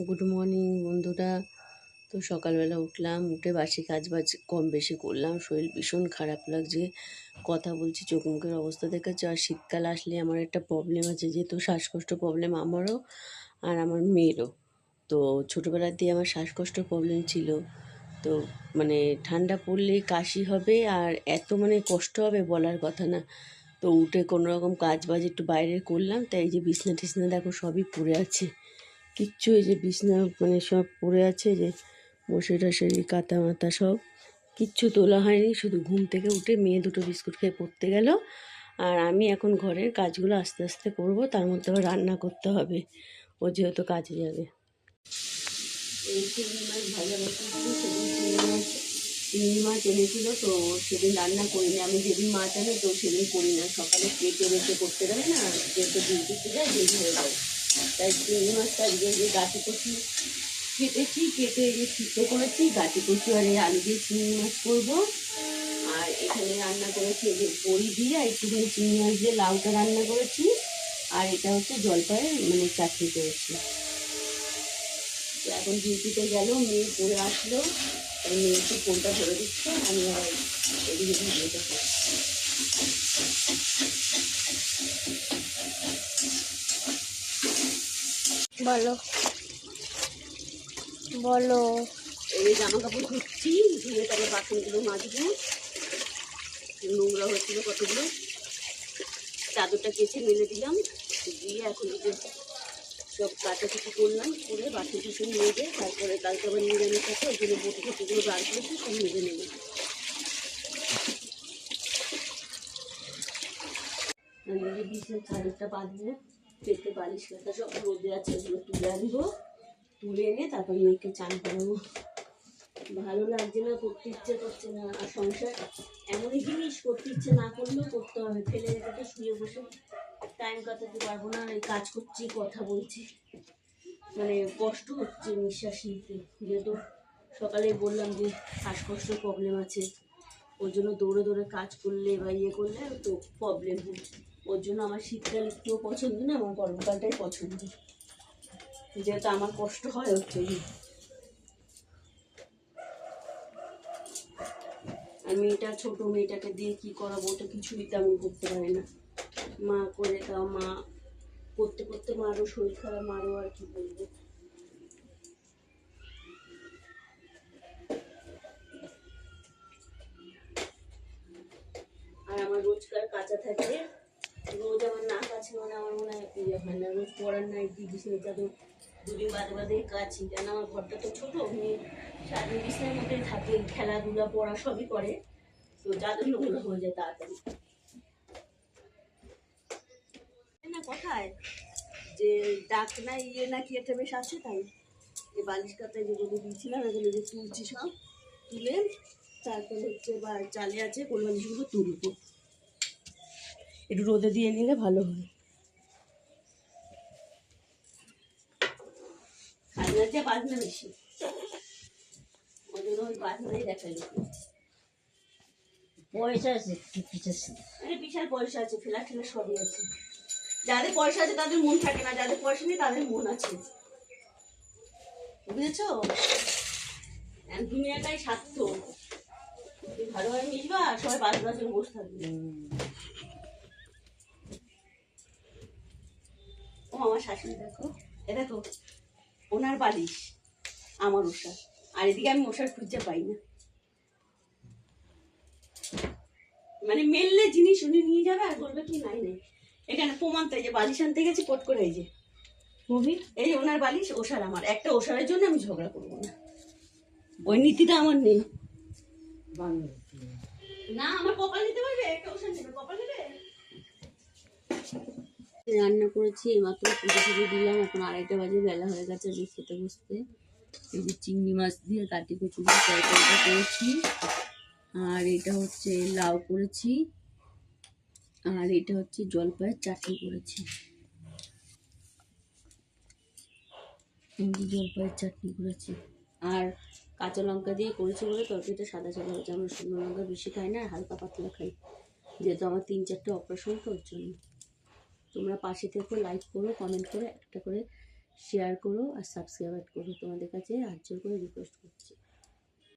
Good morning বন্ধুরা। তো সকালবেলা উঠলাম, উঠে বাসি কাজবাজ কম বেশি করলাম। শরীর ভীষণ খারাপ লাগছে, কথা বলছি চোখ মুখের অবস্থা দেখাচ্ছে। আর শীতকাল আসলে আমার একটা প্রবলেম আছে, যেহেতু শ্বাসকষ্ট প্রবলেম আমারও আর আমার মেয়েরও। তো ছোটোবেলার দিয়ে আমার শ্বাসকষ্ট প্রবলেম ছিল। তো মানে ঠান্ডা পড়লেই কাশি হবে আর এত মানে কষ্ট হবে বলার কথা না। তো উঠে কোনো রকম কাজ বাজ একটু বাইরে করলাম, তাই এই যে বিছনা টিছনা দেখো সবই পড়ে আছে, কিচ্ছু এই যে বিছনা মানে সব পড়ে আছে, যে মশারি টশারি কাঁথা মাথা সব কিচ্ছু তোলা হয়নি। শুধু ঘুম থেকে উঠে মেয়ে দুটো বিস্কুট খেয়ে পড়তে গেল, আর আমি এখন ঘরের কাজগুলো আস্তে আস্তে করব। তার মধ্যে আবার রান্না করতে হবে, ও যেহেতু কাজে যাবে। এই চিংড়ি মাছ ভাজা বসিয়েছি, সেদিন চিংড়ি মাছ এনেছিল, তো সেদিন রান্না করিনি। আমি যেদিন মাছ আনে তো সেদিন করি না, সকালে কেটে রেখে করতে গেলে না, যেহেতু ডিউটিতে যায় দেরি হয়ে যায়। তাই চিংড়ি মাছটা আজকে যে গাঁটি কচু কেটেছি, কেটে এই যে সিদ্ধ করেছি, গাঁটি কচু আর এই আলু দিয়ে চিংড়ি মাছ করবো। আর এখানে রান্না করেছি এই যে বড়ি দিয়ে আর একটুখানি চিংড়ি মাছ দিয়ে লাউটা রান্না করেছি। আর এটা হচ্ছে জলপাইয়ের মানে চাটনি করেছি। তো এখন ডিউটিতে গেল, মেয়ে পড়ে আসলো, মেয়েকে ফোনটা ধরে দিচ্ছে, আমি আবার এদিকে ভিডিওটা করছি। বলো বলো। এই জামা কাপড় ধুচ্ছি, ধুয়ে তারপরে বাসনগুলো মাজবো, নোংরা হয়েছিল কতগুলো। চাদরটা কেচে মেলে দিলাম, দিয়ে এখন এই যে সব কাটাকুটি করলাম, করে বাসন টাসন মেজে তারপরে কালকে আবার নিরামিষ আছে, ওই জন্য বটি ফটিগুলো বার করেছি, সব মেজে নেব। আমি বিছানার চাদরটা বাঁধবো, পেতে বালিশ কাটা সব রোদে আছে, ওগুলো তুলে আনবো, তুলে এনে তারপর মেয়েকে চান করাবো। ভালো লাগছে না, করতে ইচ্ছে করছে না। আর সংসার এমনই জিনিস, করতে ইচ্ছে না করলেও করতে হবে, ফেলে রেখে তো শুয়ে বসে টাইম কাটাতে পারবো না। এই কাজ করছি, কথা বলছি, মানে কষ্ট হচ্ছে নিঃশ্বাস নিতে। যেহেতু সকালে বললাম যে শ্বাসকষ্ট প্রবলেম আছে, ওর জন্য দৌড়ে দৌড়ে কাজ করলে বা ইয়ে করলে তো প্রবলেম হয়। ওর জন্য আমার শীতকাল একটুও পছন্দ না, আমার গরমকালটাই পছন্দ, যেহেতু আমার কষ্ট হয় ওর জন্য। আর মেয়েটা, ছোট মেয়েটাকে দিয়ে কি করাবো, ওটা কিছুই তেমন করতে পারে না। মা করে দাও, মা করতে করতে মারও শরীর খারাপ, মারও আর কি বলবো। আর আমার রোজকার কাঁচা থাকে, রোজ আমার নাক আছে মানে আমার মনে হয় ইয়ে হয় না, রোজ পড়ার নাইটি বিছানা চাদর দুদিন বাদে বাদে কাছি, কেন আমার ঘরটা তো ছোটো, মেয়ে সারাদিন বিছানার মধ্যেই থাকে, খেলাধুলা পড়া সবই করে, তো চাদর নোংরা হয়ে যায় তাড়াতাড়ি। না কথায় যে ডাক না ইয়ে না কি একটা বেশ আছে, তাই এই বালিশ কাতায় যে রোদে দিয়েছিলাম, এগুলো যে তুলছি, সব তুলে তারপর হচ্ছে বা চালে আছে কোন বালিশগুলো তুলবো, একটু রোদে দিয়ে নিলে ভালো হয়। খাজনাতে বাজনা বেশি, ওই জন্য ওই বাজনাই দেখা যেত। পয়সা আছে পিছাচ্ছে। মানে বিশাল পয়সা আছে, ফেলা ঠেলা সবই আছে। যাদের পয়সা আছে তাদের মন থাকে না, যাদের পয়সা নেই তাদের মন আছে, বুঝেছো? দুনিয়াটাই স্বার্থ, তুই ভালোভাবে মিশবা আর সবাই বাজ বাজ বসে থাকবে। ও আমার শাশুড়ি দেখো, এ দেখো ওনার বালিশ, আমার ওষা, আর এদিকে আমি মশার খুঁজে পাই না। মানে মেললে জিনিস উনি নিয়ে যাবে আর বলবে কি নাই নেই। এখানে প্রমাণ তো, এই যে বালিশ আনতে গেছি পট করে, এই যে এই যে ওনার বালিশ, ওষার আমার, একটা ওষারের জন্য আমি ঝগড়া করবো না, ওই নীতিটা আমার নেই। না আমার কপাল নিতে পারবে, একটা ওষার নেবে, কপাল নেবে। রান্না করেছি এইমাত্র, পুজো পুজো দিলাম, এখন 2:30 বাজে, বেলা হয়ে গেছে যে খেতে বসতে। এই যে চিংড়ি মাছ দিয়ে কাটি কচু দিয়ে তরকারিটা করেছি, আর এটা হচ্ছে লাউ করেছি, আর এটা হচ্ছে জলপাইয়ের চাটনি করেছি। জলপাইয়ের চাটনি করেছি আর কাঁচা লঙ্কা দিয়ে করেছি বলে তরকারিটা সাদা সাদা হয়েছে। আমরা শুকনো লঙ্কা বেশি খাই না, হালকা পাতলা খাই, যেহেতু আমার 3-4টে অপারেশন, তো ওর জন্য। তোমরা পাশে থেকে লাইক করো, কমেন্ট করে একটা করে শেয়ার করো আর সাবস্ক্রাইব করো, তোমাদের কাছে হাত জোর করে রিকোয়েস্ট করছি।